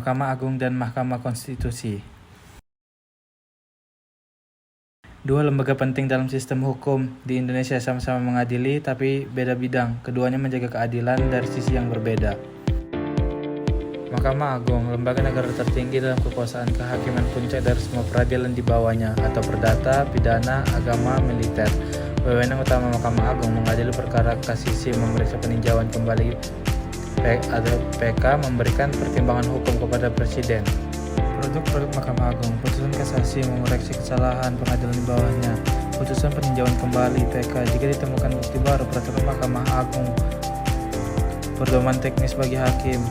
Mahkamah Agung dan Mahkamah Konstitusi. Dua lembaga penting dalam sistem hukum di Indonesia sama-sama mengadili, tapi beda bidang. Keduanya menjaga keadilan dari sisi yang berbeda. Mahkamah Agung, lembaga negara tertinggi dalam kekuasaan kehakiman puncak dari semua peradilan di bawahnya, atau perdata, pidana, agama, militer. Wewenang utama Mahkamah Agung mengadili perkara kasasi, memeriksa peninjauan kembali atau PK, memberikan pertimbangan hukum kepada Presiden. Produk-produk Mahkamah Agung, putusan kasasi, mengoreksi kesalahan pengadilan di bawahnya, putusan peninjauan kembali PK jika ditemukan bukti baru, peraturan Mahkamah Agung, pedoman teknis bagi hakim.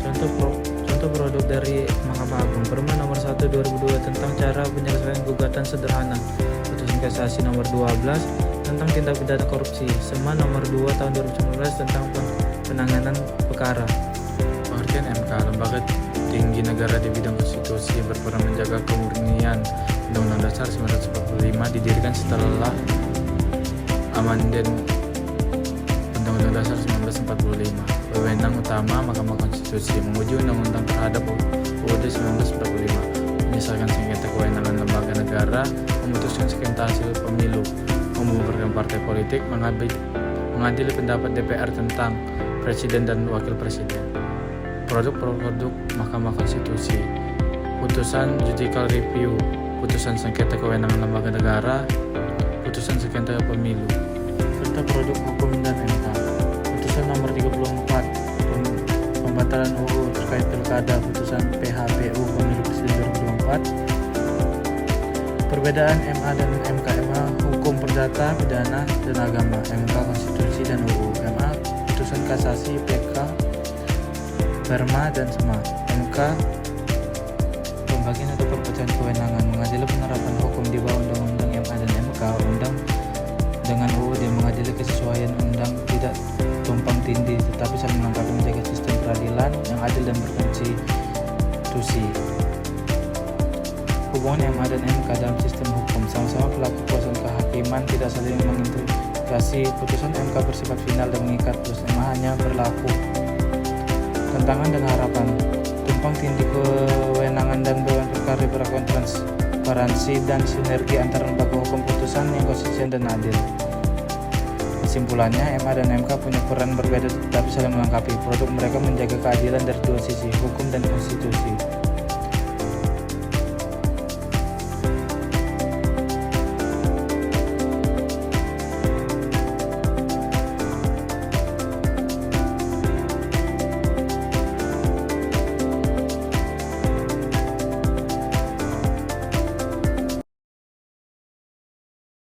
Contoh produk dari Mahkamah Agung: Permen nomor 1 2002 tentang cara penyelesaian gugatan sederhana, putusan kasasi nomor 12 tentang tindak pidana korupsi, SEMA nomor 2 tahun 2019 tentang penanganan perkara. Pengertian MK, lembaga tinggi negara di bidang konstitusi, berperan menjaga kemurnian Undang-Undang Dasar 1945, didirikan setelah amandemen Undang-Undang Dasar 1945. Wewenang utama Mahkamah Konstitusi, menguji undang-undang terhadap UUD 1945, menyelesaikan sengketa kewenangan lembaga negara, memutuskan sengketa hasil pemilu, membubarkan partai politik, mengadili pendapat DPR tentang Presiden dan Wakil Presiden. Produk-produk Mahkamah Konstitusi: putusan judicial review, putusan sengketa kewenangan lembaga negara, putusan sengketa pemilu. Serta produk hukum dan MK: putusan nomor 34 pembatalan UU terkait pilkada, putusan PHPU pemilu presiden 2024. Perbedaan MA dan MK: MA hukum perdata, pidana, dan agama; MK konstitusi dan UU. MA putusan kasasi, PK, Perma, dan SEMA. MK pembagian atau perpecahan kewenangan, mengadili penerapan hukum di bawah undang-undang MA dan MK, undang dengan UUD, mengadili kesesuaian undang, tidak tumpang tindih tetapi saling melengkapi, menjaga sistem peradilan yang adil dan berkonstitusi. Hubungan MA dan MK dalam sistem hukum: sama-sama pelaku kekuasaan kehakiman, tidak saling menginterogasi. Putusan MK bersifat final dan mengikat, putusan MA hanya berlaku. Tantangan dan harapan: tumpang tindih kewenangan dan beban perkara diperlakukan transparansi dan sinergi antara lembaga hukum, putusan yang konsisten dan adil. Kesimpulannya, MA dan MK punya peran berbeda tetapi saling melengkapi. Produk mereka menjaga keadilan dari dua sisi, hukum dan konstitusi.